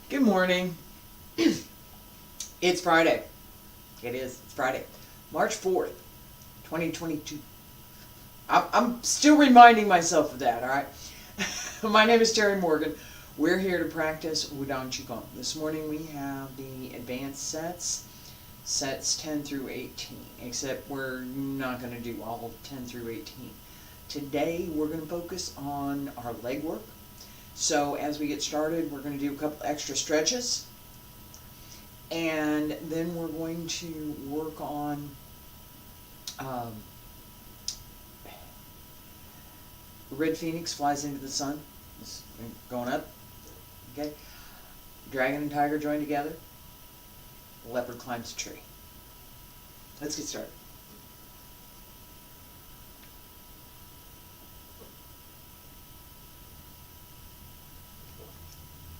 Good morning. It's Friday. It is. It's Friday, March 4th, 2022. I'm still reminding myself of that, all right? My name is Terry Morgan. We're here to practice Wudang Qigong. This morning we have the advanced sets 10 through 18, except we're not going to do all 10 through 18. Today we're going to focus on our leg work. So as we get started, we're going to do a couple extra stretches, and then we're going to work on Red Phoenix flies into the sun. It's going up. Okay. Dragon and tiger join together. Leopard climbs a tree. Let's get started.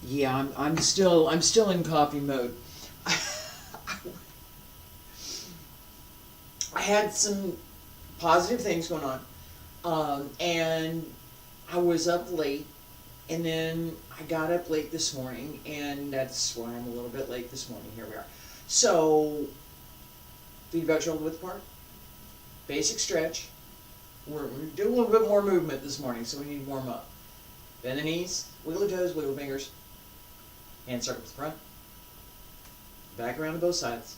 Yeah, I'm still in coffee mode. I had some positive things going on, and I was up late, and then I got up late this morning, and that's why I'm a little bit late this morning. Here we are. So, feet about shoulder width apart, basic stretch. We're doing a little bit more movement this morning, so we need to warm up. Bend the knees, wiggle the toes, wiggle the fingers. Hand circles the front, back around to both sides,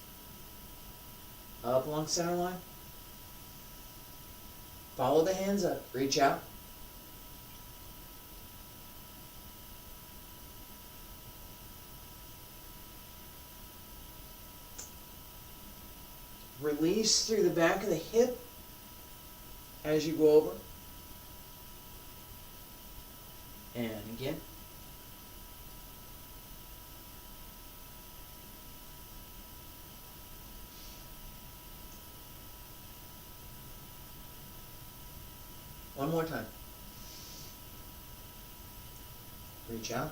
up along the center line, follow the hands up, reach out, release through the back of the hip as you go over, and again. One more time. Reach out.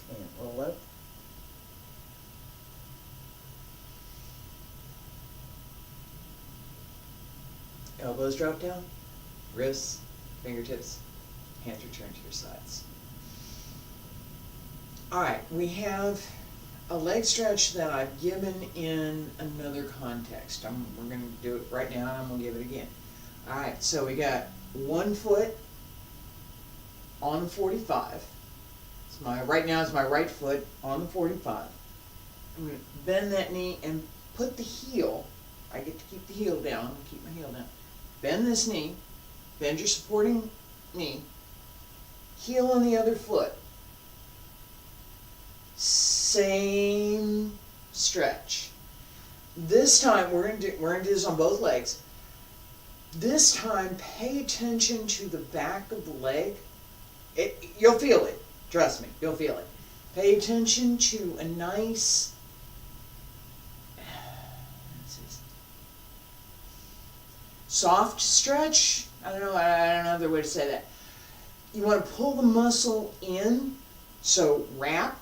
And roll up. Elbows drop down. Wrists, fingertips, hands return to your sides. Alright, we have a leg stretch that I've given in another context. We're going to do it right now, and I'm going to give it again. Alright, so we got one foot on the 45. Right now is my right foot on the 45. I'm going to bend that knee and put the heel. I get to keep the heel down. Keep my heel down. Bend this knee. Bend your supporting knee. Heel on the other foot. Same stretch. This time we're gonna do this on both legs. This time, pay attention to the back of the leg. You'll feel it. Trust me, you'll feel it. Pay attention to a nice soft stretch. I don't know another way to say that. You want to pull the muscle in, so wrap.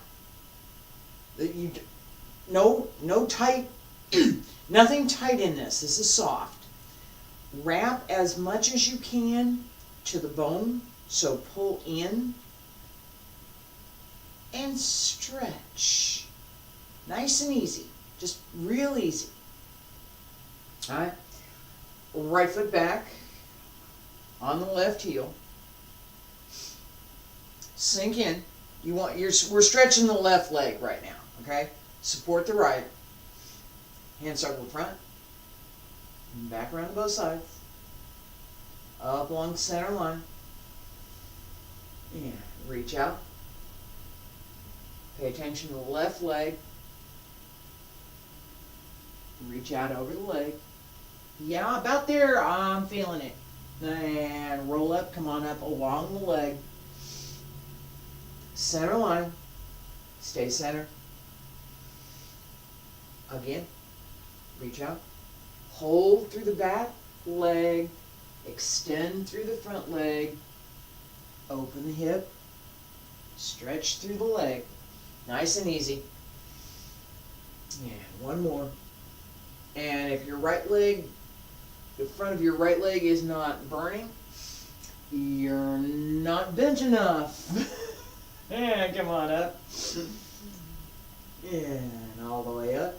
No tight, nothing tight in this. This is soft. Wrap as much as you can to the bone, so pull in and stretch. Nice and easy, just real easy. All right. Right foot back on the left heel. Sink in. We're stretching the left leg right now. Okay? Support the right. Hand circle the front. And back around to both sides. Up along the center line. And reach out. Pay attention to the left leg. Reach out over the leg. Yeah, about there. I'm feeling it. And roll up. Come on up along the leg. Center line. Stay center. Again. Reach out. Hold through the back leg. Extend through the front leg. Open the hip. Stretch through the leg. Nice and easy. And one more. And if your right leg the front of your right leg is not burning, you're not bent enough. And come on up. And all the way up.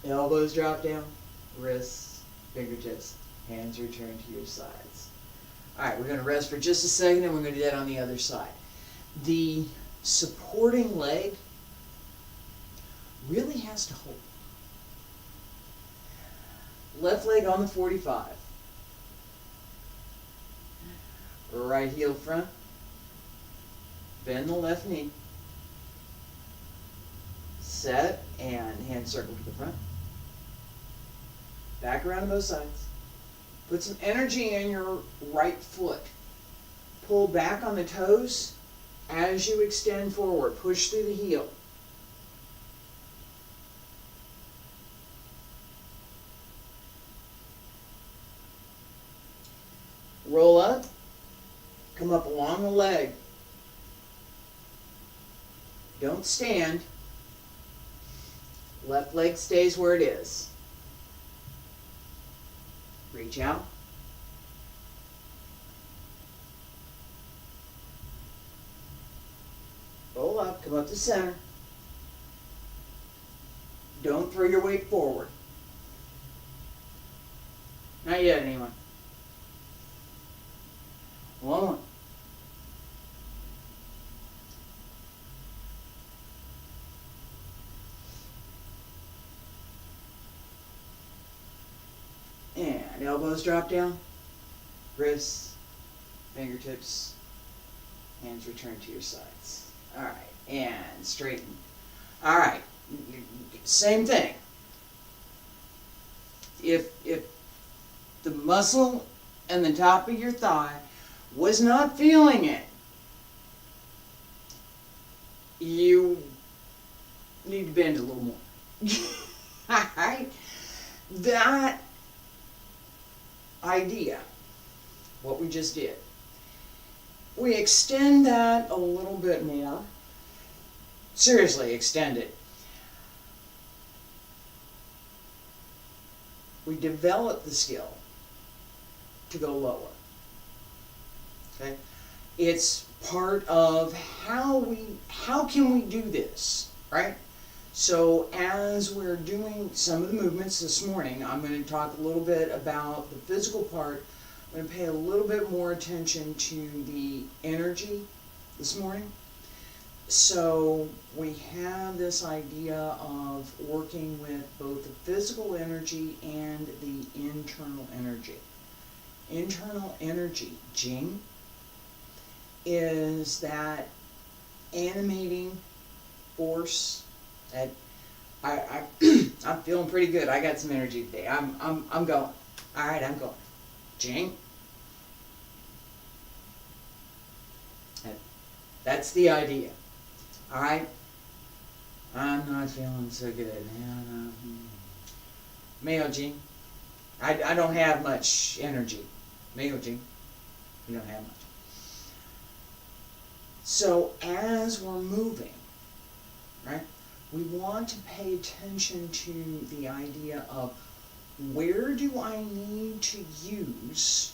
Elbows drop down. Wrists, fingertips, hands return to your sides. Alright, we're going to rest for just a second and we're going to do that on the other side. The supporting leg really has to hold. Left leg on the 45. Right heel front. Bend the left knee. Set and hand circle to the front. Back around to both sides. Put some energy in your right foot. Pull back on the toes as you extend forward. Push through the heel. Roll up. Come up along the leg. Don't stand. Left leg stays where it is. Reach out. Roll up, come up to center. Don't throw your weight forward. Not yet, anyone. One more. And elbows drop down, wrists, fingertips, hands return to your sides. Alright, and straighten. Alright, same thing. If the muscle and the top of your thigh was not feeling it, you need to bend a little more. Alright? That idea, what we just did, we extend that a little bit more. Seriously, extend it. We develop the skill to go lower. Okay? It's part of how can we do this, right? So as we're doing some of the movements this morning, I'm going to talk a little bit about the physical part. I'm going to pay a little bit more attention to the energy this morning. So we have this idea of working with both the physical energy and the internal energy. Internal energy, Jing, is that animating force. That I'm feeling pretty good. I got some energy today. I'm going. All right, I'm going. Jing. That's the idea. All right. I'm not feeling so good. Mayo Jing. I don't have much energy. Mayo Jing. You don't have much. So as we're moving, right? We want to pay attention to the idea of where do I need to use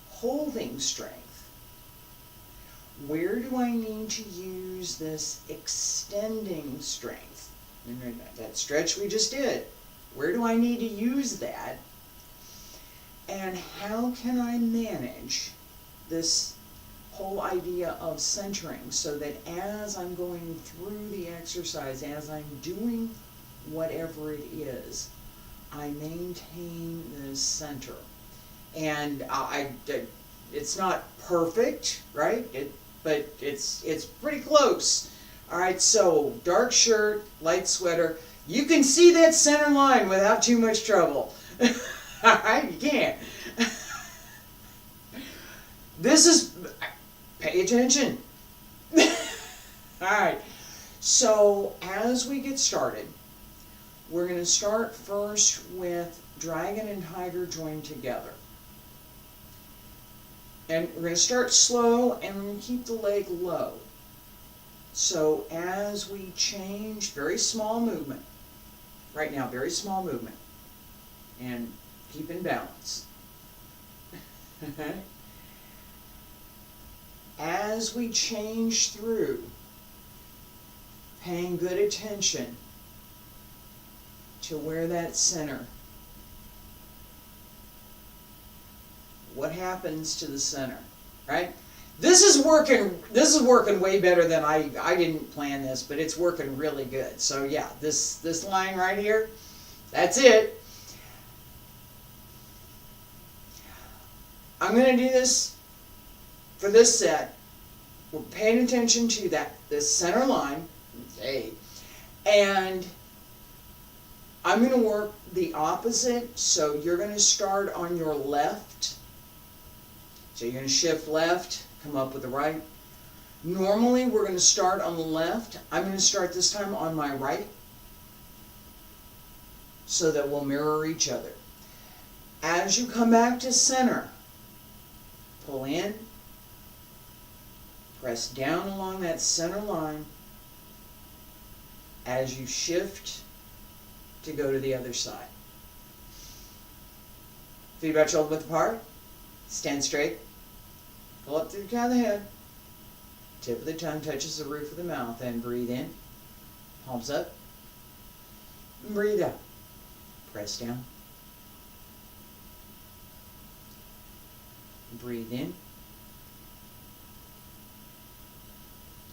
holding strength? Where do I need to use this extending strength? That stretch we just did. Where do I need to use that? And how can I manage this whole idea of centering so that as I'm going through the exercise, as I'm doing whatever it is, I maintain this center. And it's not perfect, right? But it's pretty close. All right, so dark shirt, light sweater. You can see that center line without too much trouble. All right, you can't. This is... Pay attention. Alright, so as we get started, we're going to start first with dragon and tiger joined together. And we're going to start slow and we're going to keep the leg low. So as we change, very small movement. Right now, very small movement. and keep in balance. As we change through, paying good attention to where that center, what happens to the center, right? This is working way better than I didn't plan this, but it's working really good. So yeah, this line right here, that's it. I'm going to do this for this set. We're paying attention to this center line, A, and I'm going to work the opposite. So you're going to start on your left. So you're going to shift left, come up with the right. Normally we're going to start on the left. I'm going to start this time on my right so that we'll mirror each other. As you come back to center, pull in, press down along that center line as you shift to go to the other side. Feet about shoulder width apart, stand straight. Pull up through the crown of the head. Tip of the tongue touches the roof of the mouth. And breathe in. Palms up. And breathe out. Press down. Breathe in.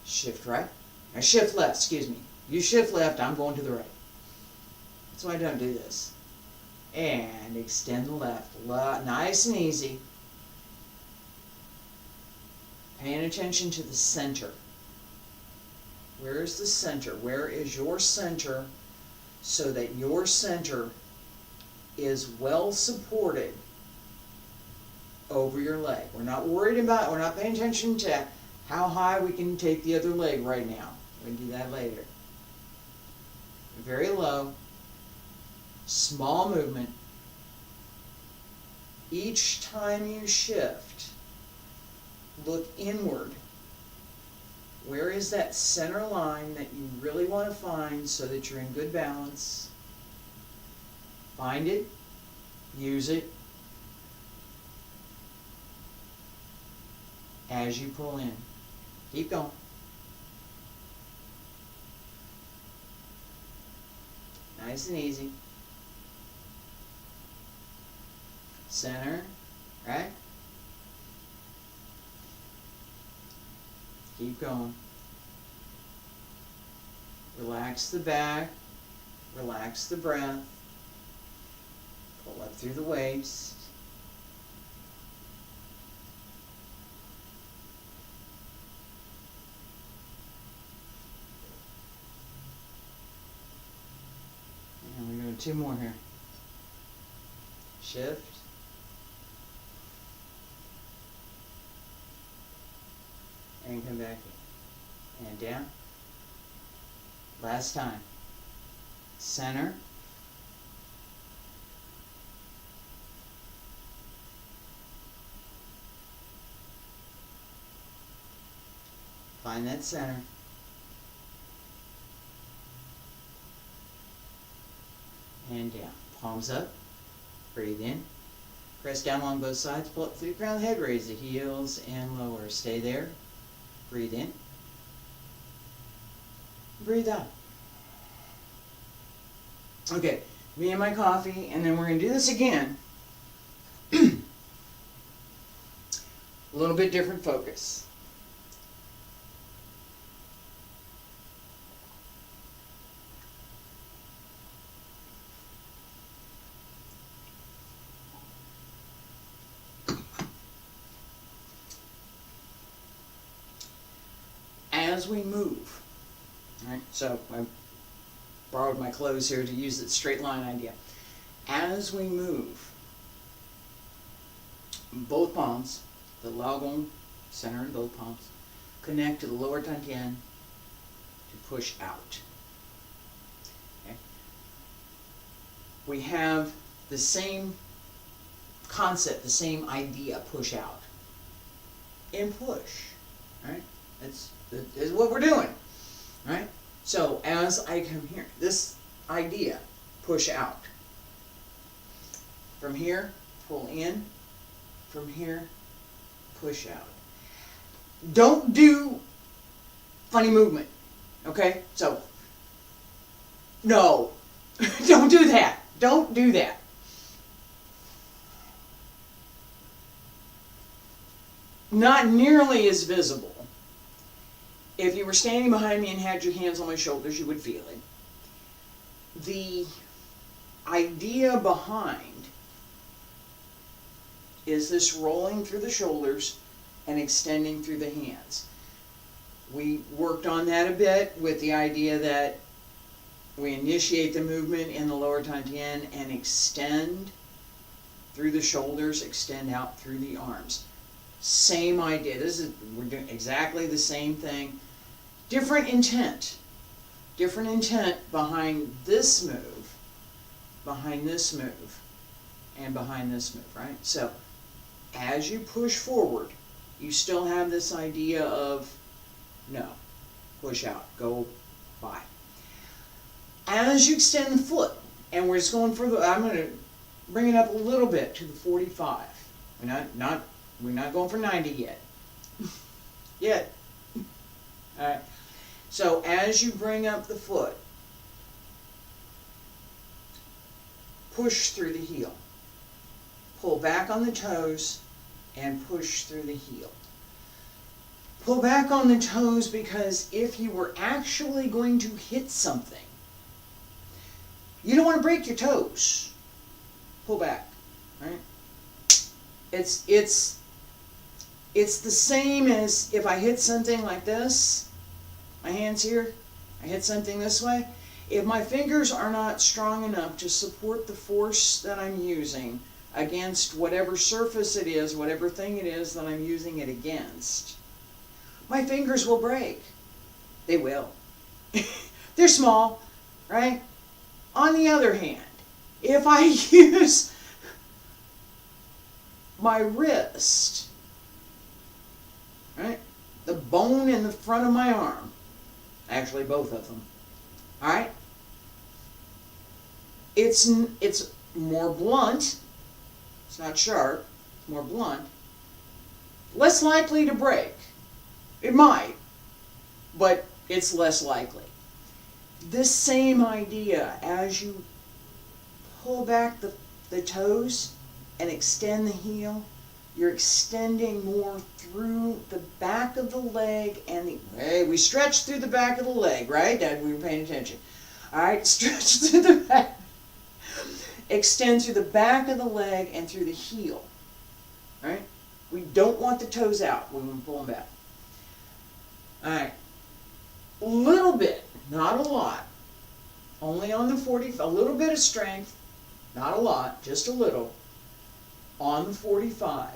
Shift right. Or shift left, excuse me. You shift left, I'm going to the right. That's why I don't do this. And extend the left. Nice and easy. Paying attention to the center. Where is the center? Where is your center so that your center is well supported over your leg? We're not worried about, we're not paying attention to how high we can take the other leg right now. We can do that later. Very low, small movement. Each time you shift, look inward. Where is that center line that you really want to find so that you're in good balance? Find it, use it as you pull in. Keep going. Nice and easy. Center, right? Keep going. Relax the back. Relax the breath. Pull up through the waist. And we're doing two more here. Shift. And come back in. And down. Last time. Center. Find that center. And down. Palms up. Breathe in. Press down along both sides. Pull up through the crown of the head. Raise the heels and lower. Stay there. Breathe in. Breathe out. Okay, me and my coffee, and then we're going to do this again. A little bit different focus. As we move, right? So I borrowed my clothes here to use that straight line idea. As we move, both palms, the Laogong center in both palms, connect to the lower dantian to push out. Okay? We have the same concept, the same idea, push out and push, right? That's what we're doing, right? So as I come here, this idea, push out. From here, pull in. From here, push out. Don't do funny movement, okay? So, no, don't do that. Don't do that. Not nearly as visible. If you were standing behind me and had your hands on my shoulders, you would feel it. The idea behind is this rolling through the shoulders and extending through the hands. We worked on that a bit with the idea that we initiate the movement in the lower dantian and extend through the shoulders, extend out through the arms. Same idea. We're doing exactly the same thing. Different intent. Different intent behind this move, behind this move, and behind this move, right? So, as you push forward, you still have this idea of no, push out, go by. As you extend the foot, and we're just going further, I'm going to bring it up a little bit to the 45. We're not going for 90 yet. Yet. All right. So as you bring up the foot, push through the heel. Pull back on the toes and push through the heel. Pull back on the toes because if you were actually going to hit something, you don't want to break your toes. Pull back, right? It's the same as if I hit something like this, my hands here, I hit something this way. If my fingers are not strong enough to support the force that I'm using against whatever surface it is, whatever thing it is that I'm using it against, my fingers will break. They will. They're small, right? On the other hand, if I use my wrist, right, the bone in the front of my arm, actually both of them, all right, it's more blunt, it's not sharp, it's more blunt, less likely to break. It might, but it's less likely. This same idea, as you pull back the toes and extend the heel, you're extending more through the back of the leg and hey, we stretch through the back of the leg, right? We were paying attention. All right, stretch through the back. Extend through the back of the leg and through the heel, right? We don't want the toes out. We want to pull them back. All right, a little bit, not a lot, only on the 40, a little bit of strength, not a lot, just a little, on the 45,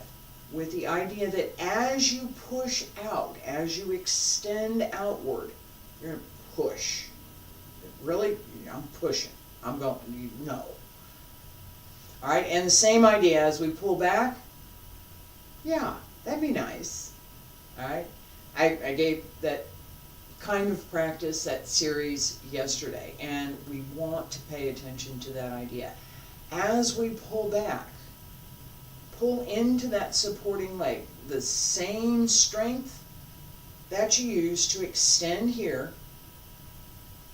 with the idea that as you push out, as you extend outward, you're going to push. Really, I'm pushing. I'm going, no. All right, and the same idea as we pull back, yeah, that'd be nice. All right. I gave that kind of practice, that series yesterday, and we want to pay attention to that idea. As we pull back, pull into that supporting leg. The same strength that you use to extend here,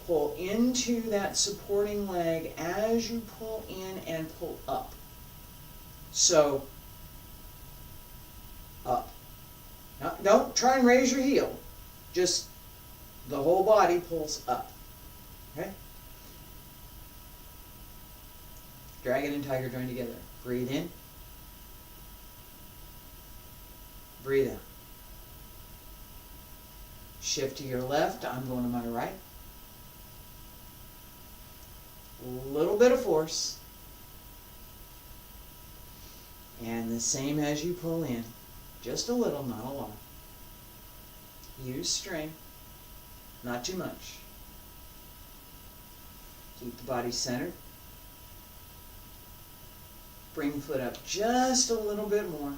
pull into that supporting leg as you pull in and pull up. So, up. Now, don't try and raise your heel. Just the whole body pulls up. Okay? Dragon and tiger join together. Breathe in. Breathe out. Shift to your left. I'm going to my right. A little bit of force. And the same as you pull in. Just a little, not a lot. Use strength, not too much. Keep the body centered. Bring the foot up just a little bit more.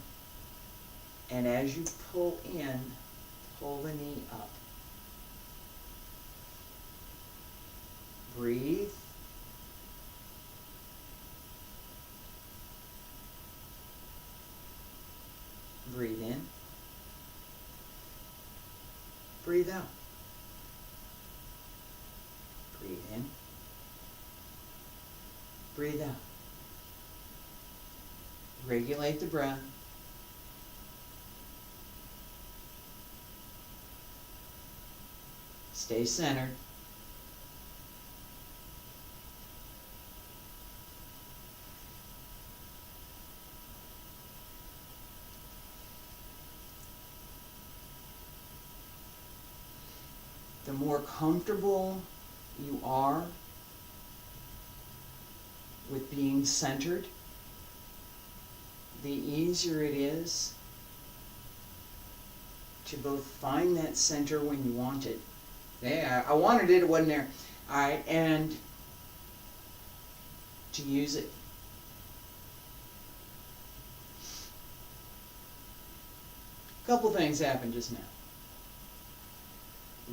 And as you pull in, pull the knee up. Breathe. Breathe out. Breathe in. Breathe out. Regulate the breath. Stay centered. The more comfortable you are with being centered, the easier it is to both find that center when you want it. Yeah, I wanted it, it wasn't there. All right, and to use it. A couple things happened just now.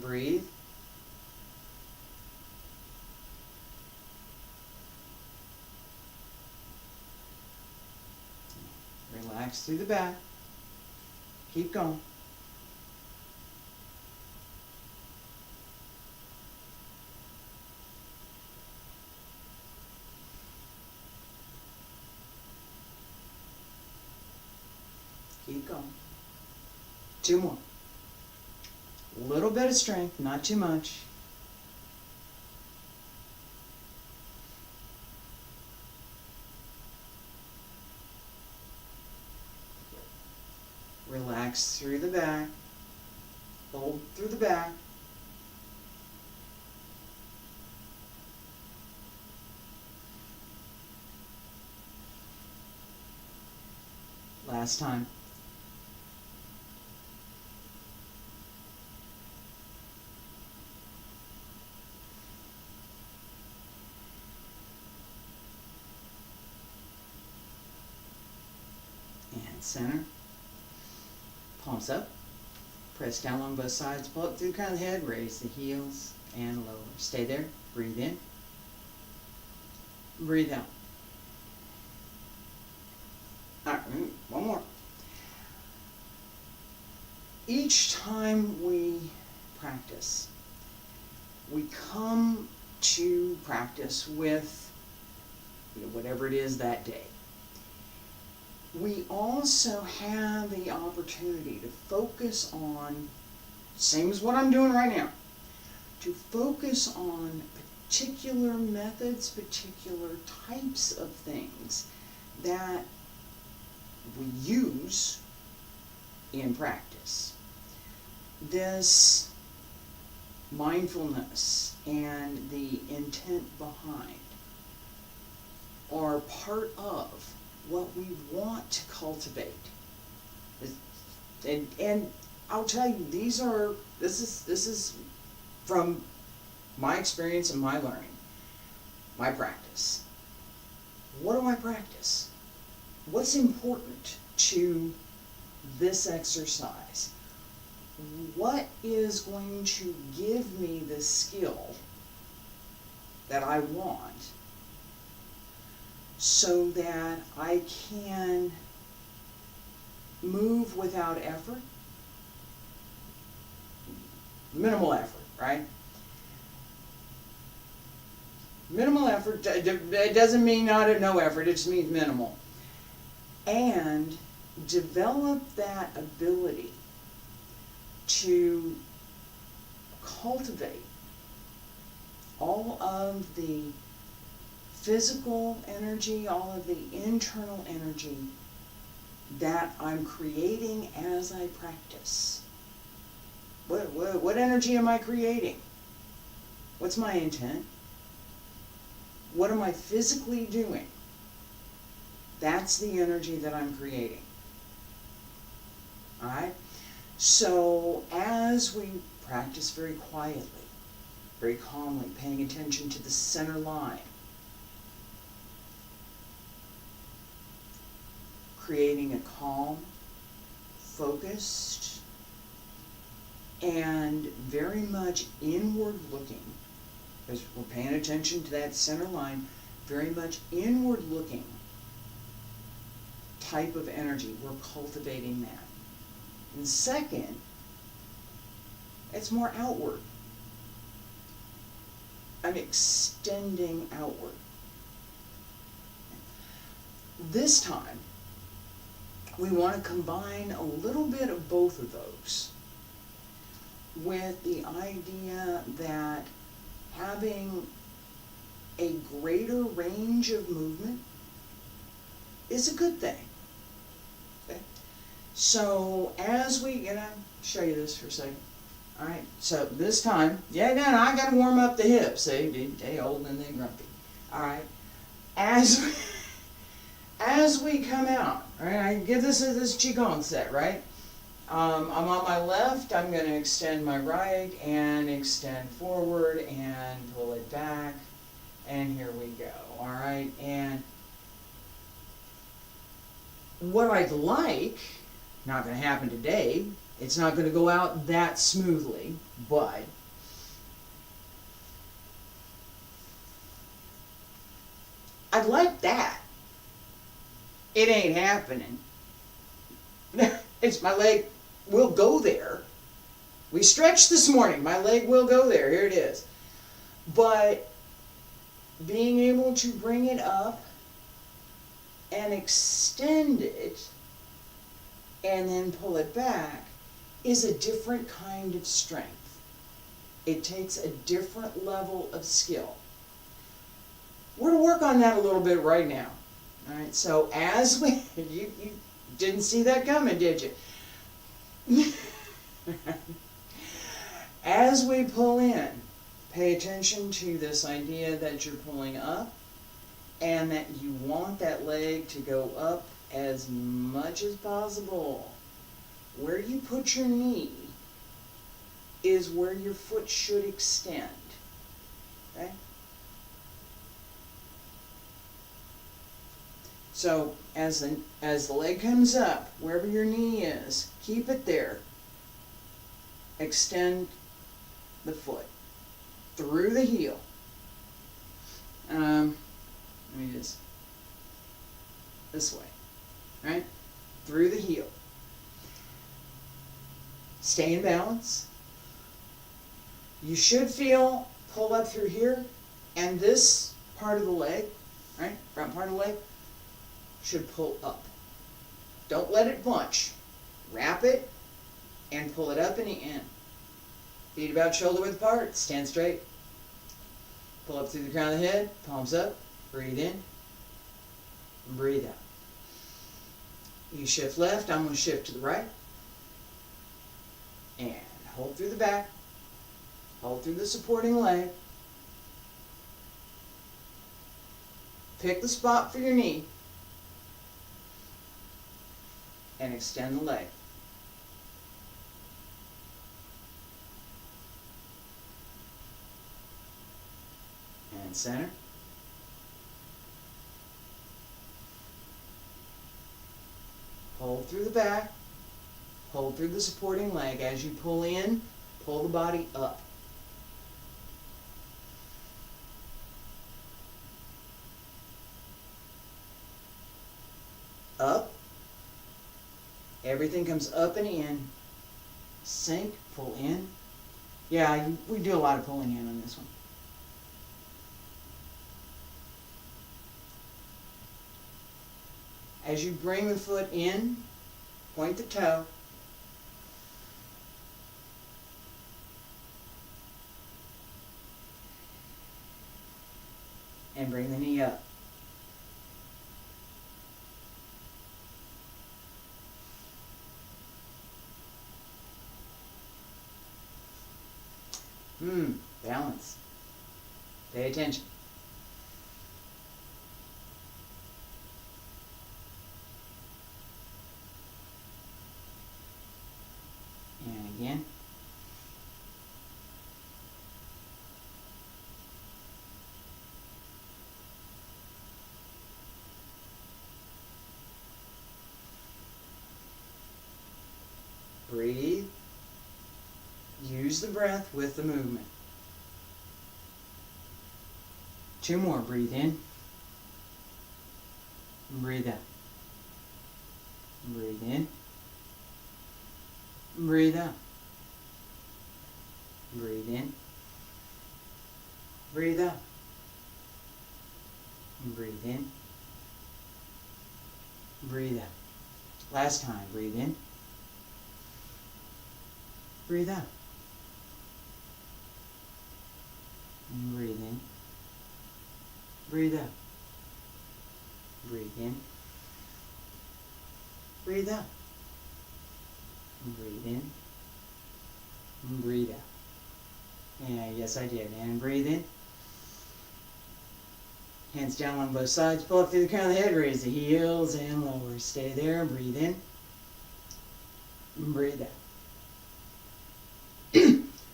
Breathe. Relax through the back. Keep going. Keep going. 2 more. A little bit of strength, not too much. Relax through the back. Hold through the back. Last time. And center. Palms up. Press down on both sides. Pull up through the crown of the head. Raise the heels and lower. Stay there. Breathe in. Breathe out. All right, one more. Each time we practice, we come to practice with whatever it is that day. We also have the opportunity to focus on, same as what I'm doing right now, to focus on particular methods, particular types of things that we use in practice. This mindfulness and the intent behind are part of what we want to cultivate. And I'll tell you, this is from my experience and my learning, my practice. What do I practice? What's important to this exercise? What is going to give me the skill that I want so that I can move without effort? Minimal effort, right? Minimal effort, it doesn't mean no effort, it just means minimal. And develop that ability to cultivate all of the physical energy, all of the internal energy that I'm creating as I practice. What energy am I creating? What's my intent? What am I physically doing? That's the energy that I'm creating. All right? So as we practice very quietly, very calmly, paying attention to the center line, creating a calm, focused, and very much inward looking, because we're paying attention to that center line, very much inward looking type of energy. We're cultivating that. And second, It's more outward. I'm extending outward. This time, we want to combine a little bit of both of those with the idea that having a greater range of movement is a good thing. Okay? So as we, show you this for a second. All right, so this time, I got to warm up the hips. See, they old and then grumpy. All right, as we come out, all right, I give this Qigong set, right? I'm on my left, I'm going to extend my right and extend forward and pull it back, and here we go, all right? And what I'd like, not going to happen today, it's not going to go out that smoothly, but I'd like that. It ain't happening. It's my leg will go there. We stretched this morning. My leg will go there. Here it is. But being able to bring it up and extend it and then pull it back is a different kind of strength. It takes a different level of skill. We're going to work on that a little bit right now. All right, so as we, you didn't see that coming, did you? As we pull in, pay attention to this idea that you're pulling up and that you want that leg to go up as much as possible. Where you put your knee is where your foot should extend. Okay? So as the leg comes up, wherever your knee is, keep it there. Extend the foot through the heel. Let me just this way, right? Through the heel. Stay in balance. You should feel pull up through here, and this part of the leg, right? Front part of the leg should pull up. Don't let it bunch. Wrap it and pull it up and in. Feet about shoulder width apart. Stand straight. Pull up through the crown of the head. Palms up. Breathe in. Breathe out. You shift left. I'm going to shift to the right. And hold through the back. Hold through the supporting leg. Pick the spot for your knee. And extend the leg. And center. Hold through the back. Hold through the supporting leg. As you pull in, pull the body up. Up. Everything comes up and in. Sink, pull in. Yeah, we do a lot of pulling in on this one. As you bring the foot in, point the toe. And bring the knee up. Balance. Pay attention. And again. Breathe. Use the breath with the movement. 2 more. Breathe in. Breathe out. Breathe in. Breathe out. Breathe in. Breathe out. Breathe in. Breathe out. Last time. Breathe in. Breathe out. And breathe in. Breathe out. Breathe in. Breathe out. And breathe in. And breathe out. And yes, I did. And breathe in. Hands down on both sides. Pull up through the crown of the head. Raise the heels and lower. Stay there. Breathe in. And breathe out.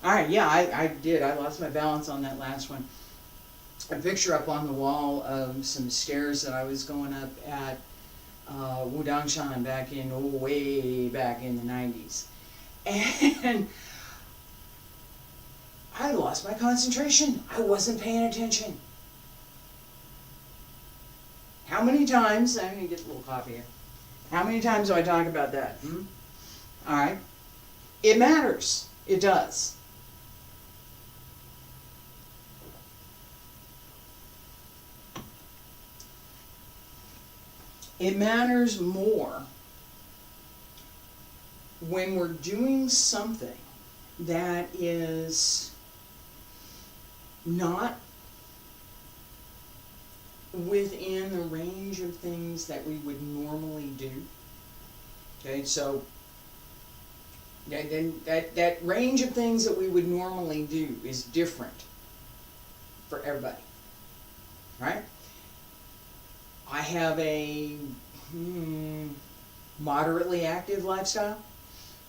Alright, yeah, I did. I lost my balance on that last one. A picture up on the wall of some stairs that I was going up at Wudang Qigong back in, way back in the 90s. And I lost my concentration. I wasn't paying attention. How many times, I'm going to get a little coffee here. How many times do I talk about that? Alright. It matters. It does. It matters more when we're doing something that is not within the range of things that we would normally do. Okay, so that range of things that we would normally do is different for everybody, right? I have a moderately active lifestyle.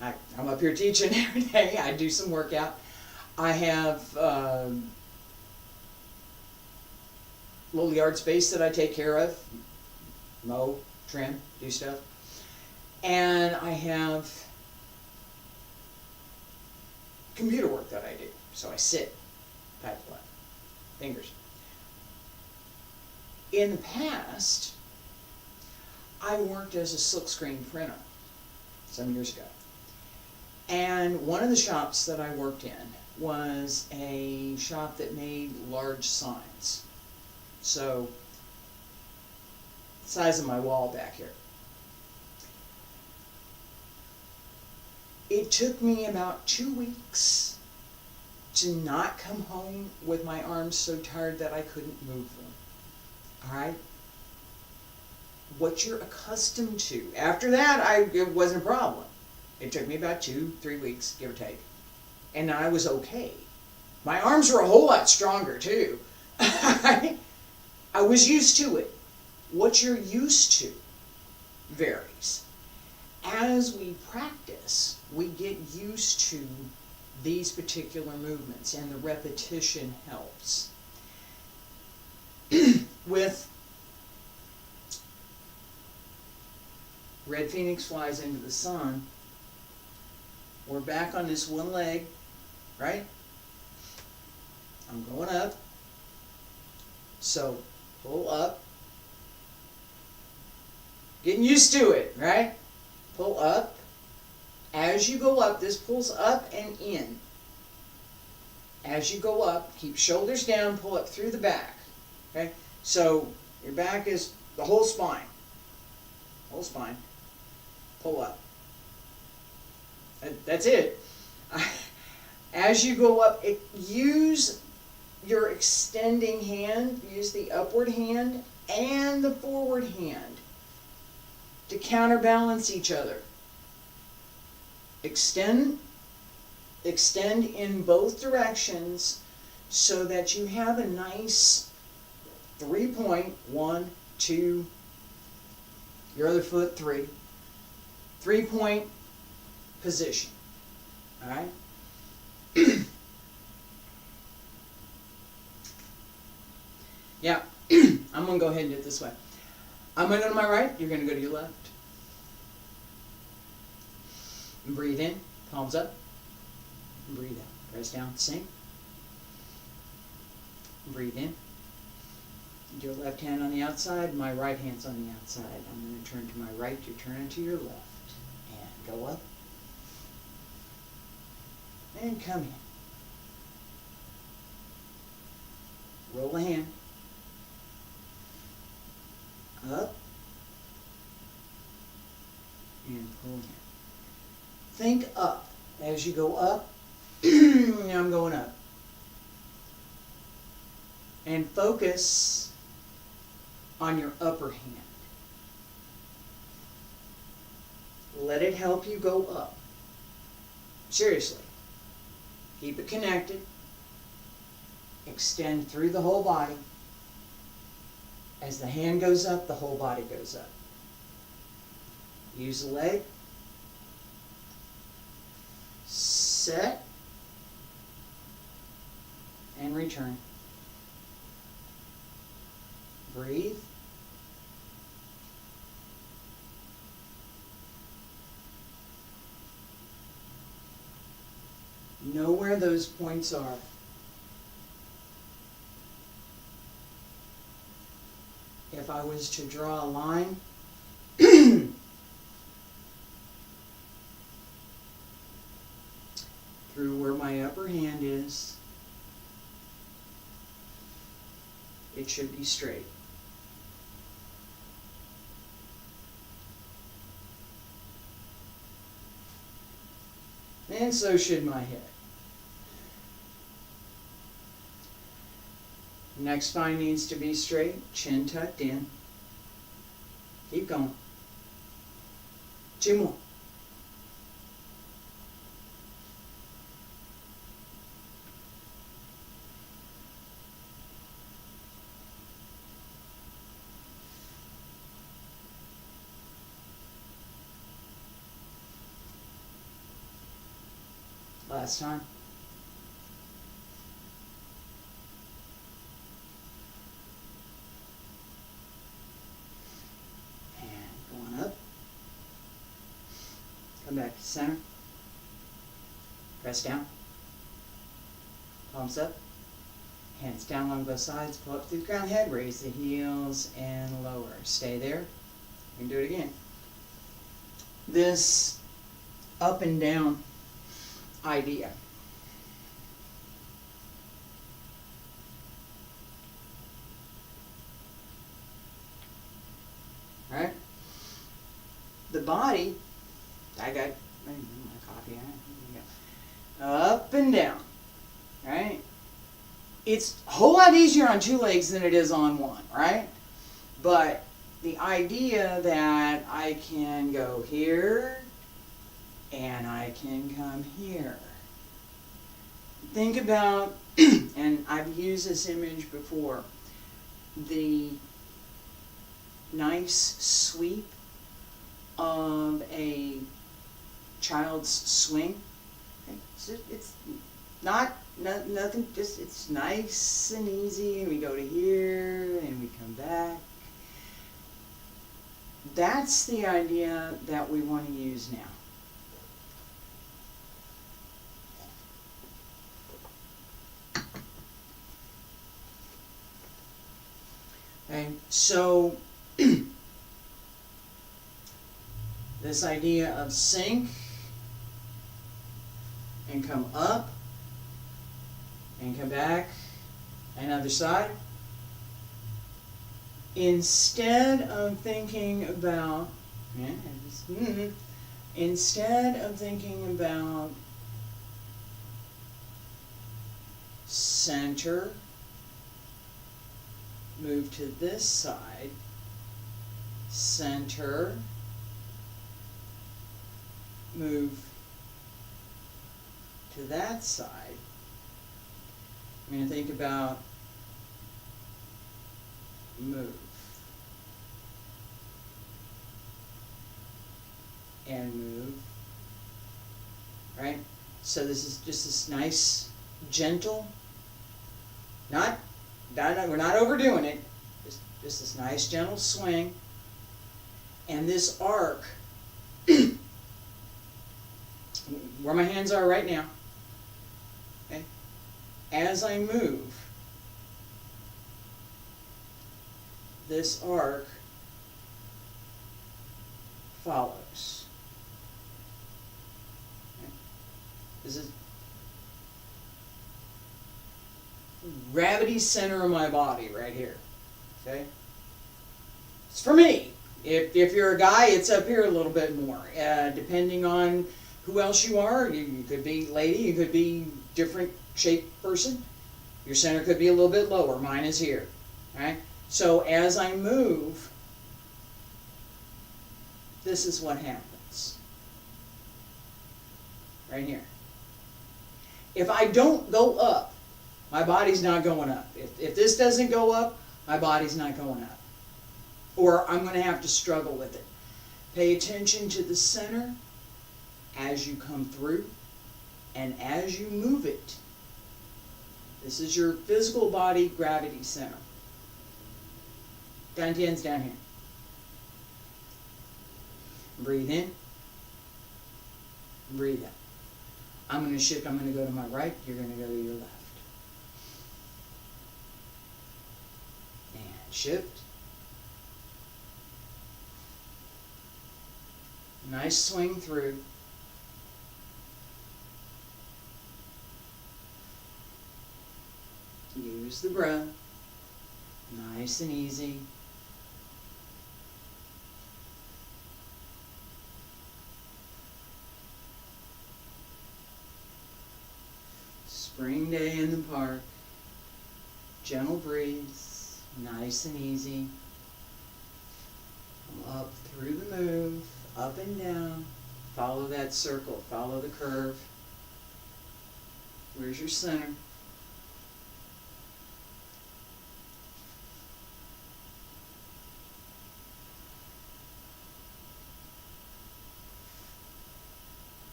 I'm up here teaching every day. I do some workout. I have a little yard space that I take care of. Mow, trim, do stuff. And I have computer work that I do. So I sit, type a lot, fingers. In the past, I worked as a silkscreen printer some years ago. And one of the shops that I worked in was a shop that made large signs. So, size of my wall back here. It took me about 2 weeks to not come home with my arms so tired that I couldn't move them. Alright? What you're accustomed to. After that, it wasn't a problem. It took me about 2-3 weeks, give or take. And I was okay. My arms were a whole lot stronger, too. I was used to it. What you're used to varies. As we practice, we get used to these particular movements, and the repetition helps. With Red Phoenix flies into the sun, we're back on this one leg, right? I'm going up. So, pull up. Getting used to it, right? Pull up. As you go up, this pulls up and in. As you go up, keep shoulders down, pull up through the back. Okay? So, your back is the whole spine. Whole spine. Pull up. That's it. As you go up, use your extending hand, use the upward hand and the forward hand to counterbalance each other. Extend in both directions so that you have a nice 3-point, 1, 2, your other foot, 3. 3-point position. Alright? Yeah, I'm going to go ahead and do it this way. I'm going to go to my right, you're going to go to your left. Breathe in, palms up. Breathe out. Press down, sink. Breathe in. Your left hand on the outside, my right hand's on the outside. I'm going to turn to my right, you're turning to your left. And go up. And come in. Roll the hand. Up. And pull down. Think up. As you go up, I'm going up. And focus on your upper hand. Let it help you go up. Seriously. Keep it connected. Extend through the whole body. As the hand goes up, the whole body goes up. Use the leg. Set. And return. Breathe. Know where those points are. If I was to draw a line, through where my upper hand is, it should be straight. And so should my head. Neck spine needs to be straight, chin tucked in. Keep going. 2 more. Last time. And going up. Come back to center. Press down. Palms up. Hands down along both sides. Pull up through the crown head. Raise the heels and lower. Stay there. You can do it again. This up and down idea. Right? The body, I got my coffee, up and down. Right? It's a whole lot easier on 2 legs than it is on 1, right? But the idea that I can go here and I can come here. Think about, and I've used this image before, the nice sweep of a child's swing. Okay? So it's nothing, just it's nice and easy, and we go to here and we come back. That's the idea that we want to use now. Okay, so this idea of sink and come up and come back and other side. Instead of thinking about center, move to this side, center, move to that side. I'm going to think about move and move, right? So this is just this nice, gentle, we're not overdoing it, just this nice, gentle swing. And this arc, where my hands are right now, okay? As I move, this arc follows. Okay? This is gravity center of my body right here. Okay? It's for me. If you're a guy, it's up here a little bit more. Depending on who else you are, you could be lady, you could be different shaped person. Your center could be a little bit lower. Mine is here. Right? So as I move, this is what happens. Right here. If I don't go up, my body's not going up. If this doesn't go up, my body's not going up. Or I'm going to have to struggle with it. Pay attention to the center as you come through and as you move it. This is your physical body gravity center. Dantian's down here. Breathe in. Breathe out. I'm going to shift. I'm going to go to my right. You're going to go to your left. And shift. Nice swing through. Use the breath. Nice and easy. Spring day in the park. Gentle breeze. Nice and easy. Up through the move. Up and down. Follow that circle. Follow the curve. Where's your center?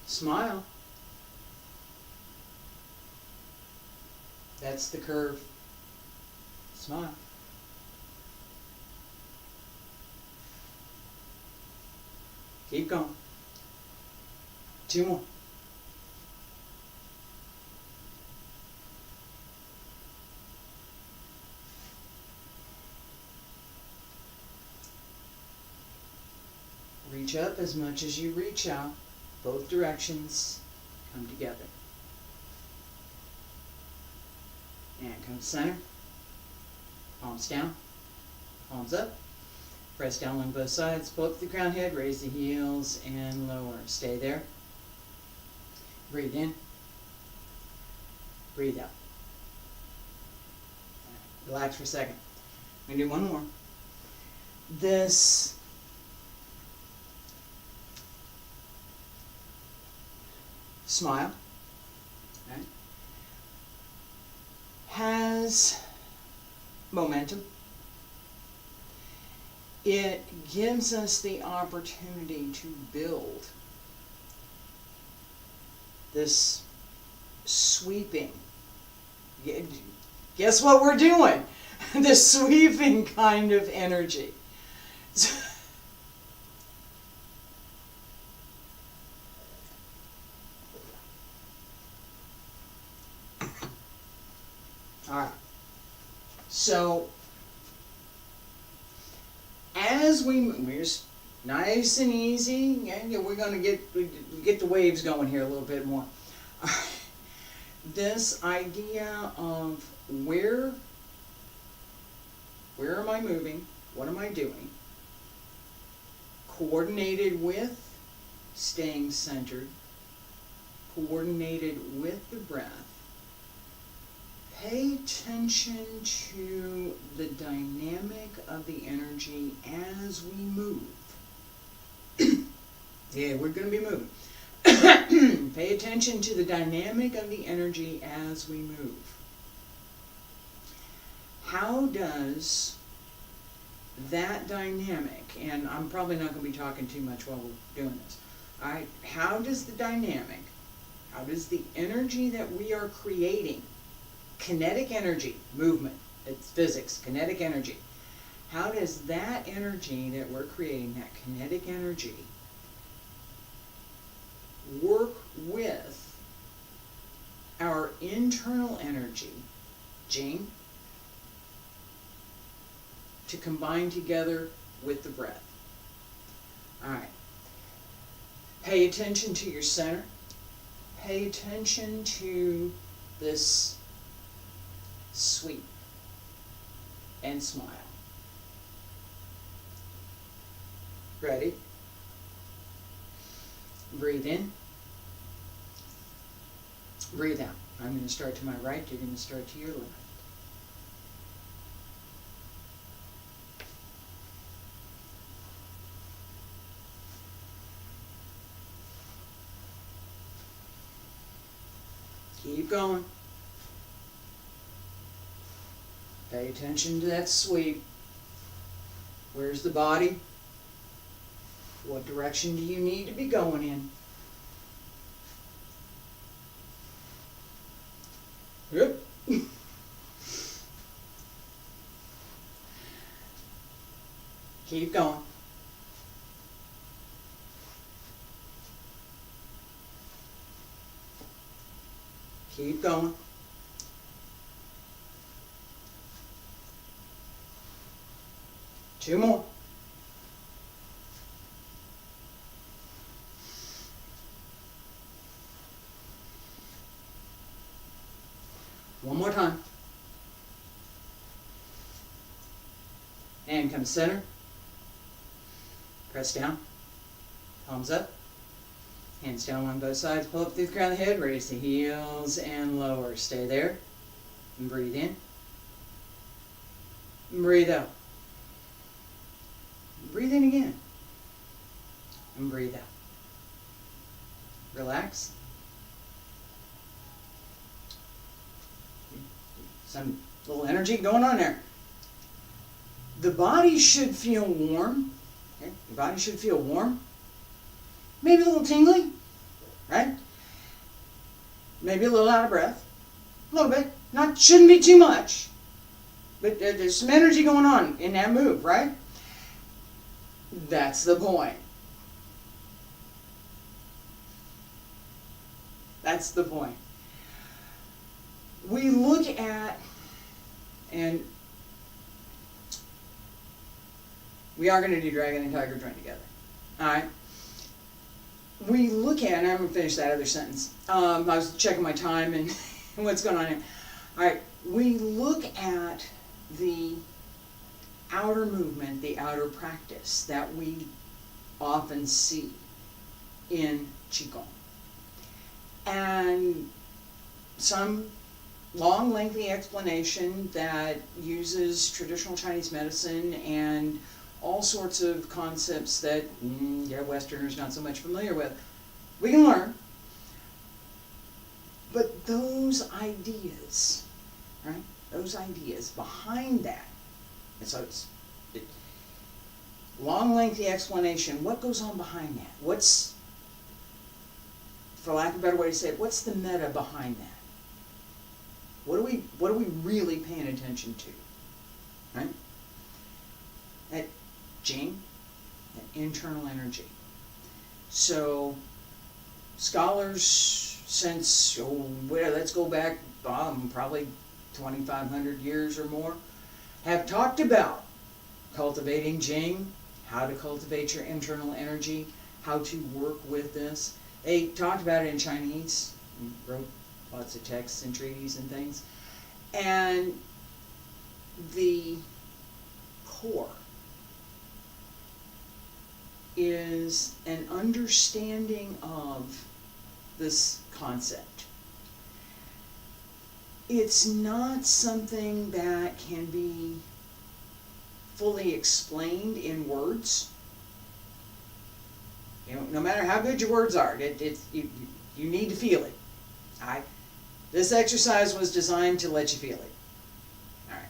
Smile. That's the curve. Smile. Keep going. 2 more. Reach up as much as you reach out. Both directions come together. And come center. Palms down. Palms up. Press down on both sides. Pull up the crown head. Raise the heels and lower. Stay there. Breathe in. Breathe out. Relax for a second. I'm going to do one more. This smile, right, has momentum. It gives us the opportunity to build this sweeping. Guess what we're doing? This sweeping kind of energy. All right. So as we're just nice and easy, and we're going to get the waves going here a little bit more. This idea of where am I moving? What am I doing? Coordinated with staying centered, coordinated with the breath. Pay attention to the dynamic of the energy as we move. Yeah, we're going to be moving. Pay attention to the dynamic of the energy as we move. How does that dynamic, and I'm probably not going to be talking too much while we're doing this, all right, how does the dynamic, how does the energy that we are creating, kinetic energy, movement, it's physics, kinetic energy, how does that energy that we're creating, that kinetic energy, work with our internal energy, Jing, to combine together with the breath? All right. Pay attention to your center. Pay attention to this sweep, and smile. Ready? Breathe in. Breathe out. I'm going to start to my right. You're going to start to your left. Keep going. Pay attention to that sweep. Where's the body? What direction do you need to be going in? Yep. Keep going. Keep going. Two more. One more time. And come center. Press down. Palms up. Hands down on both sides. Pull up through the crown of the head. Raise the heels and lower. Stay there. And breathe in. And breathe out. Breathe in again. And breathe out. Relax. Some little energy going on there. The body should feel warm. Okay? The body should feel warm. Maybe a little tingly, right? Maybe a little out of breath. A little bit. Shouldn't be too much. But there's some energy going on in that move, right? That's the point. That's the point. We look at, and we are going to do dragon and tiger joint together. All right. We look at, and I'm going to finish that other sentence. I was checking my time and what's going on here. All right. We look at the outer movement, the outer practice that we often see in Qigong. And some long, lengthy explanation that uses traditional Chinese medicine and all sorts of concepts that Westerners not so much familiar with. We can learn. But those ideas, right? Those ideas behind that, and so it's long, lengthy explanation. What goes on behind that? What's, for lack of a better way to say it, what's the meta behind that? What are we really paying attention to? Right? That Jing, that internal energy. So scholars since, let's go back probably 2,500 years or more, have talked about cultivating Jing, how to cultivate your internal energy, how to work with this. They talked about it in Chinese, and wrote lots of texts and treaties and things. And the core is an understanding of this concept. It's not something that can be fully explained in words. You know, no matter how good your words are, you need to feel it. This exercise was designed to let you feel it. All right.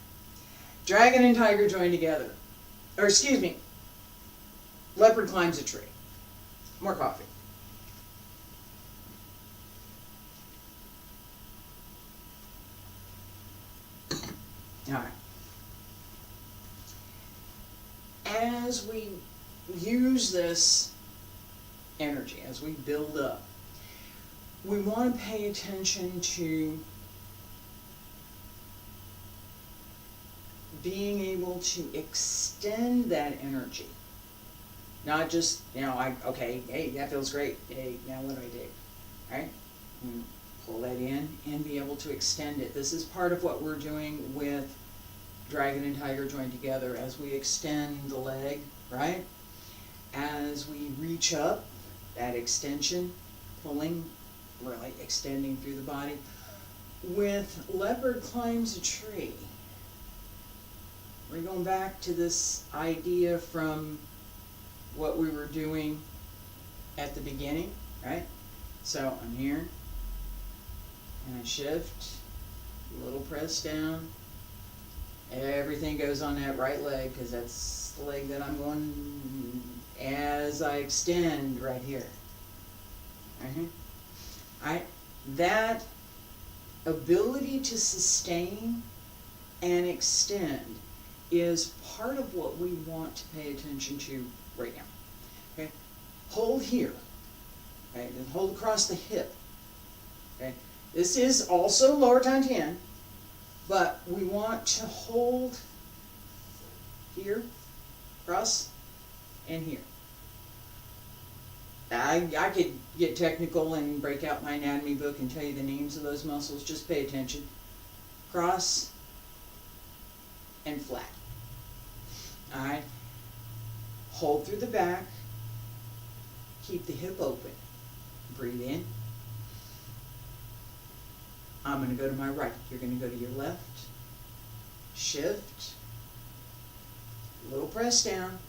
Dragon and tiger join together. Or excuse me, leopard climbs a tree. More coffee. All right. As we use this energy, as we build up, we want to pay attention to being able to extend that energy. Not just, okay, hey, that feels great. Hey, now what do I do? Right? Pull that in and be able to extend it. This is part of what we're doing with dragon and tiger joined together as we extend the leg, right? As we reach up, that extension, pulling, really extending through the body. With Leopard Climbs a Tree, we're going back to this idea from what we were doing at the beginning, right? So I'm here, and I shift, a little press down. Everything goes on that right leg because that's the leg that I'm going as I extend right here. That ability to sustain and extend is part of what we want to pay attention to right now. Okay, hold here. Okay, then hold across the hip. Okay, this is also lower Tantian, but we want to hold here, across, and here. I could get technical and break out my anatomy book and tell you the names of those muscles. Just pay attention. Cross and flat. Alright? Hold through the back. Keep the hip open. Breathe in. I'm going to go to my right. You're going to go to your left. Shift. Little press down.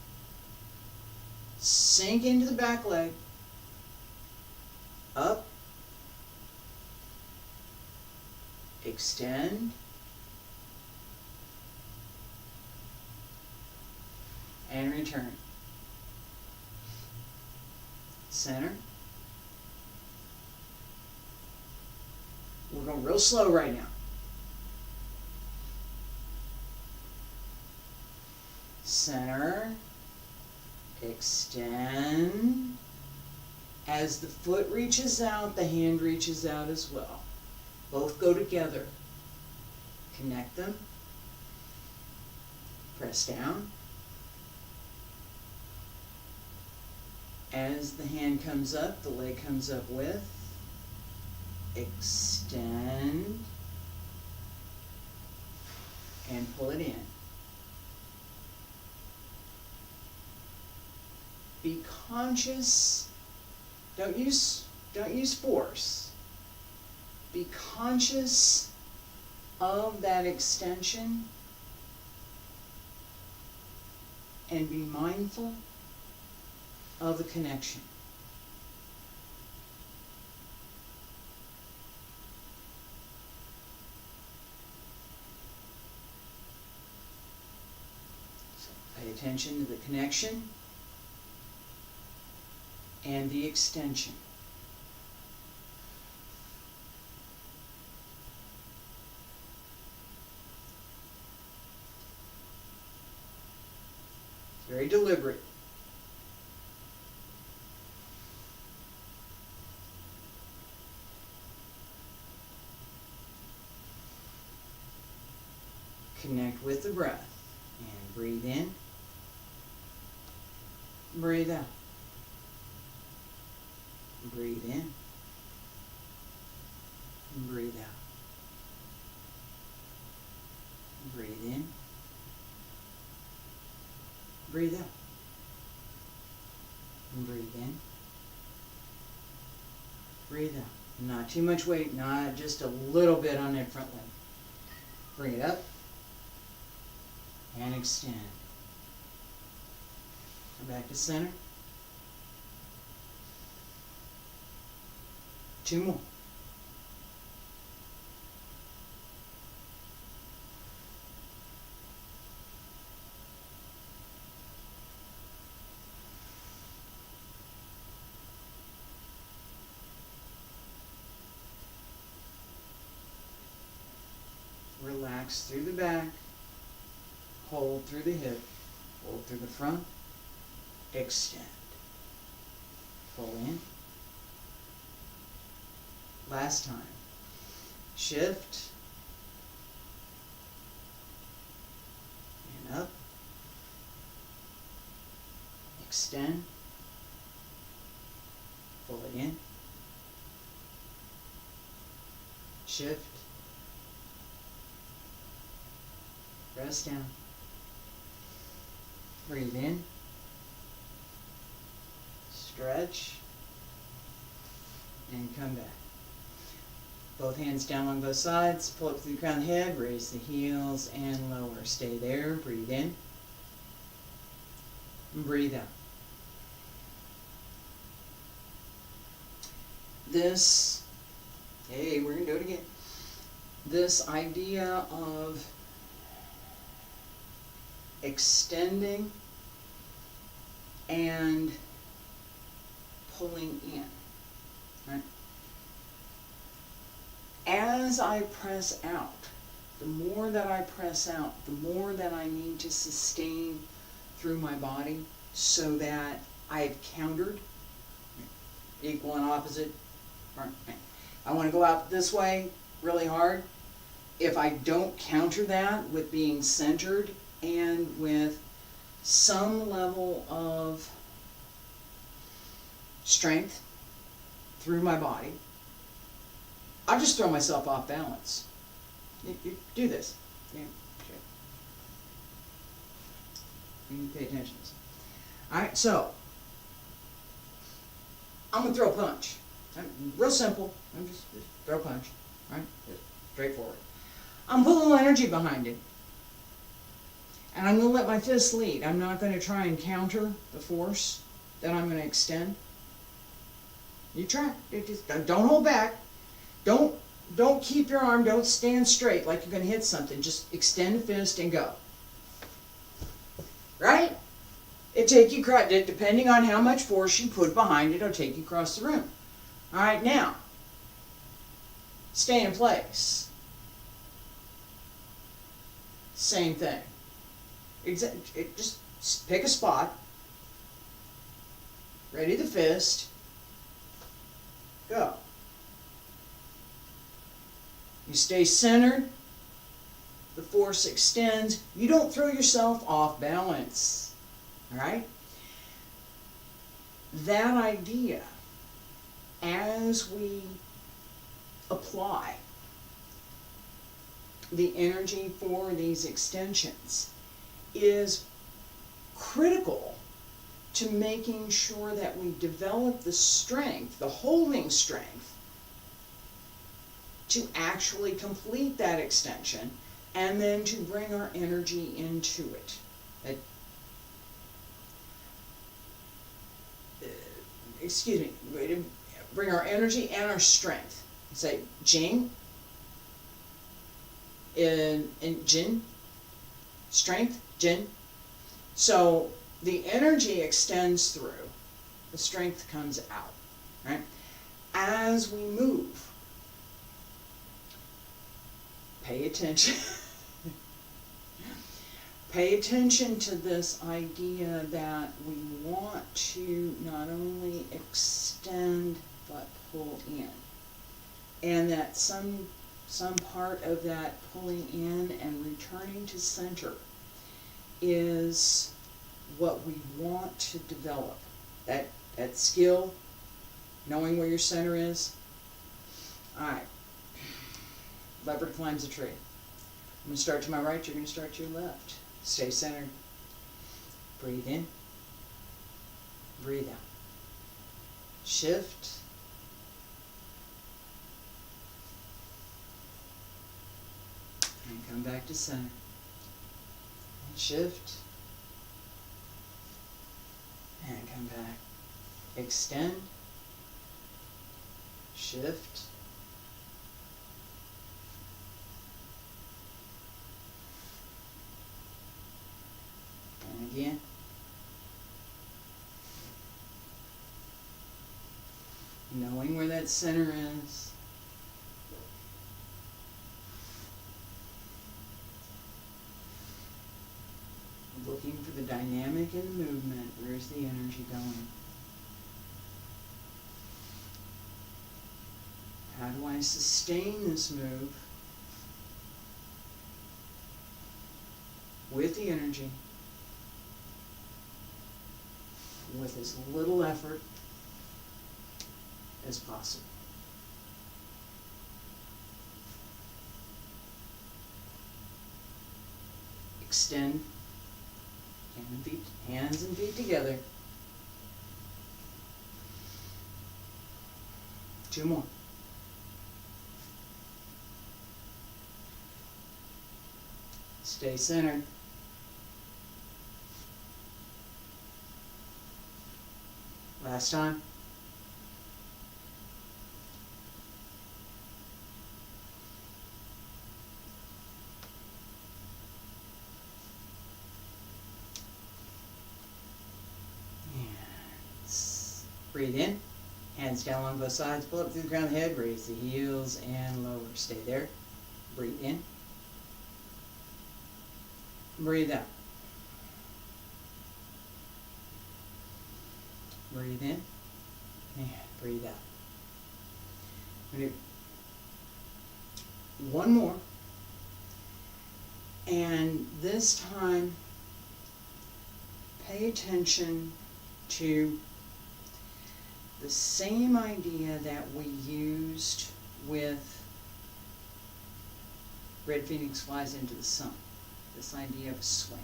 Sink into the back leg. Up. Extend. And return. Center. We're going real slow right now. Center. Extend. As the foot reaches out, the hand reaches out as well. Both go together. Connect them. Press down. As the hand comes up, the leg comes up with. Extend. And pull it in. Be conscious. Don't use force. Be conscious of that extension and be mindful of the connection. So pay attention to the connection and the extension. Very deliberate. Connect with the breath and breathe in, breathe out. Breathe in, breathe out. Breathe in, breathe out. Breathe in, breathe out. Not too much weight, not just a little bit on that front leg. Bring it up and extend. Come back to center. 2 more. Relax through the back, hold through the hip, hold through the front, extend. Pull in. Last time. Shift. And up. Extend. Pull it in. shift, rest down, breathe in, stretch, and come back. Both hands down on both sides, pull up through the crown of the head, raise the heels and lower. Stay there, breathe in, and breathe out. This, hey, we're going to do it again. This idea of extending and pulling in, right? As I press out, the more that I press out, the more that I need to sustain through my body so that I've countered equal and opposite. I want to go out this way really hard. If I don't counter that with being centered and with some level of strength through my body, I'll just throw myself off balance. You do this. Yeah, sure. You need to pay attention to this. Alright, so I'm going to throw a punch. Real simple. I'm just throw a punch. Right? Just straightforward. I'm putting a little energy behind it. And I'm going to let my fist lead. I'm not going to try and counter the force that I'm going to extend. You try. Just don't hold back. Don't keep your arm. Don't stand straight like you're going to hit something. Just extend the fist and go. Right? It take you, depending on how much force you put behind it, it'll take you across the room. All right, now, stay in place. Same thing. Just pick a spot. Ready the fist. Go. You stay centered. The force extends. You don't throw yourself off balance. All right? That idea, as we apply the energy for these extensions, is critical to making sure that we develop the strength, the holding strength, to actually complete that extension and then to bring our energy into it. Bring our energy and our strength. Say Jing in Jin, strength, Jin. So the energy extends through, the strength comes out, right? As we move, pay attention. Pay attention to this idea that we want to not only extend but pull in. And that some part of that pulling in and returning to center is what we want to develop. That skill, knowing where your center is. Alright. Leopard climbs a tree. I'm going to start to my right, you're going to start to your left. Stay centered. Breathe in. Breathe out. Shift. And come back to center. And shift. And come back. Extend. Shift. And again. Knowing where that center is. Looking for the dynamic in the movement. Where's the energy going? How do I sustain this move with the energy, with as little effort as possible? extend, hands and feet together. 2 more. Stay centered. Last time. Breathe in, hands down along both sides, pull up through the crown of the head, raise the heels and lower. Stay there. Breathe in. Breathe out. Breathe in and breathe out. We're going to do one more. And this time, pay attention to the same idea that we used with Red Phoenix Flies into the Sun. This idea of a swing.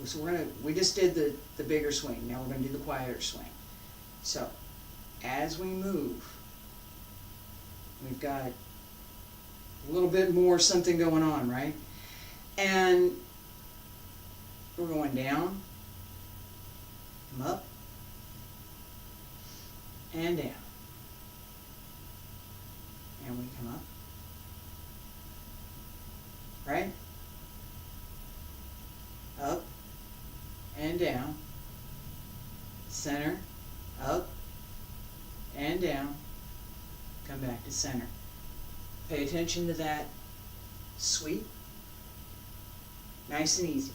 So we just did the bigger swing. Now we're going to do the quieter swing. So, as we move, we've got a little bit more something going on, right? And we're going down, come up, and down. And we come up, right? Up and down, center, up and down, come back to center. Pay attention to that sweep, nice and easy.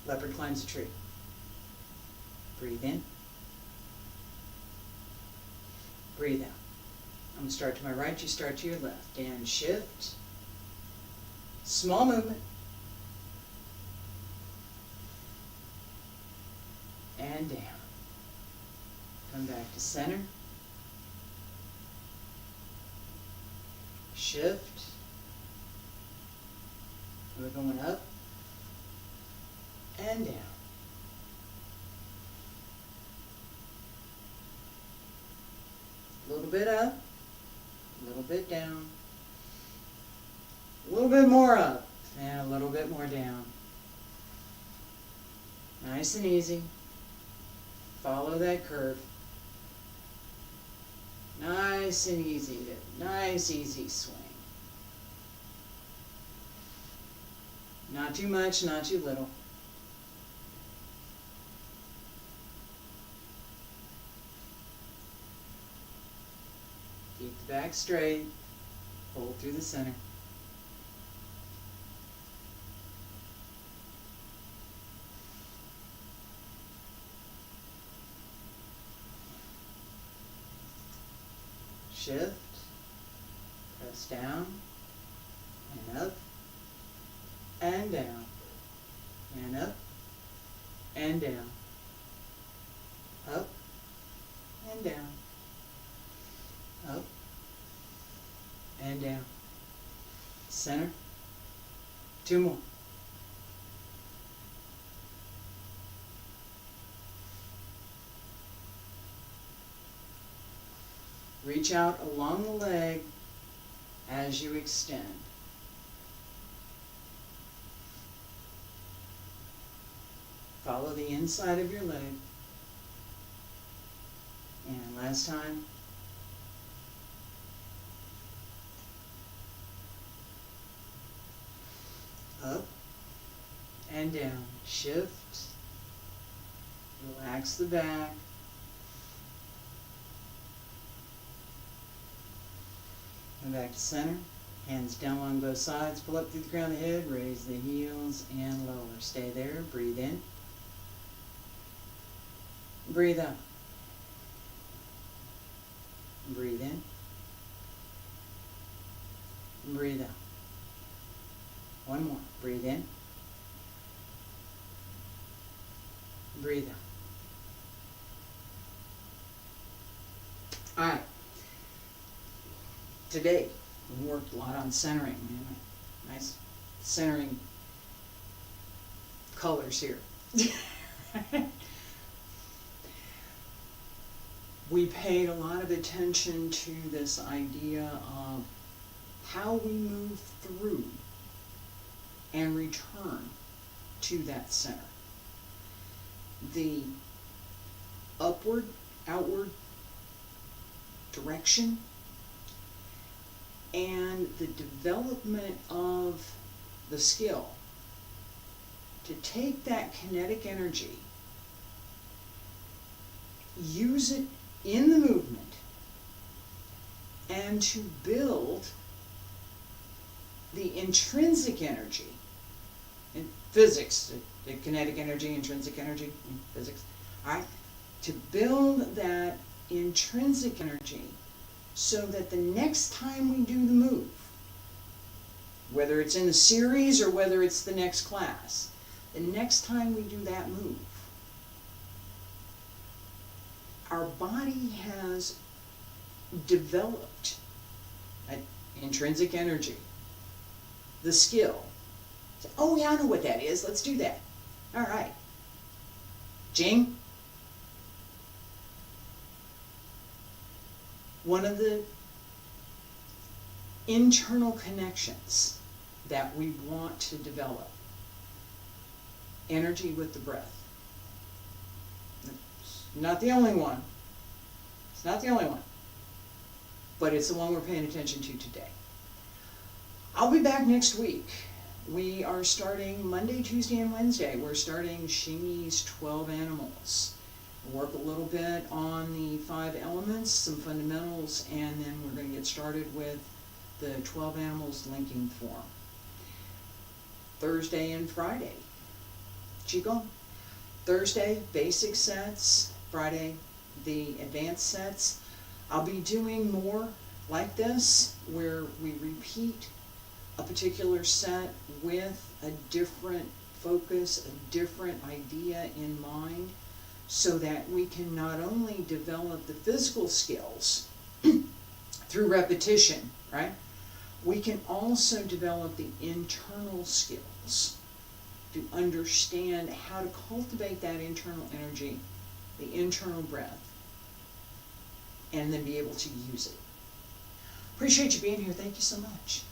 Leopard climbs a tree. Breathe in, breathe out. I'm going to start to my right, you start to your left, and shift, small movement, and down. Come back to center. Shift. We're going up and down. A little bit up, a little bit down, a little bit more up, and a little bit more down. Nice and easy. Follow that curve. Nice and easy. Nice, easy swing. Not too much, not too little. Keep the back straight. Hold through the center. Shift, press down, and up, and down, and up, and down, up, and down, up, and down. Center, 2 more. Reach out along the leg as you extend. Follow the inside of your leg. And last time. Up and down. Shift. Relax the back. Come back to center, hands down along both sides, pull up through the crown of the head, raise the heels and lower. Stay there, breathe in, breathe out, breathe in, breathe out. One more, breathe in, breathe out. All right. Today, we worked a lot on centering. Nice centering colors here. We paid a lot of attention to this idea of how we move through and return to that center. The upward, outward direction and the development of the skill to take that kinetic energy, use it in the movement, and to build the intrinsic energy in physics, the kinetic energy, intrinsic energy in physics, all right? To build that intrinsic energy so that the next time we do the move, whether it's in the series or whether it's the next class, the next time we do that move, our body has developed an intrinsic energy, the skill. Oh yeah, I know what that is, let's do that. All right. Jing. One of the internal connections that we want to develop, energy with the breath. It's not the only one. It's not the only one. But it's the one we're paying attention to today. I'll be back next week. We are starting Monday, Tuesday, and Wednesday. We're starting Xingyi's 12 Animals. We'll work a little bit on the 5 elements, some fundamentals, and then we're going to get started with the 12 Animals linking form. Thursday and Friday, Qigong. Thursday, basic sets. Friday, the advanced sets. I'll be doing more like this, where we repeat a particular set with a different focus, a different idea in mind, so that we can not only develop the physical skills through repetition, right? We can also develop the internal skills to understand how to cultivate that internal energy, the internal breath, and then be able to use it. Appreciate you being here. Thank you so much.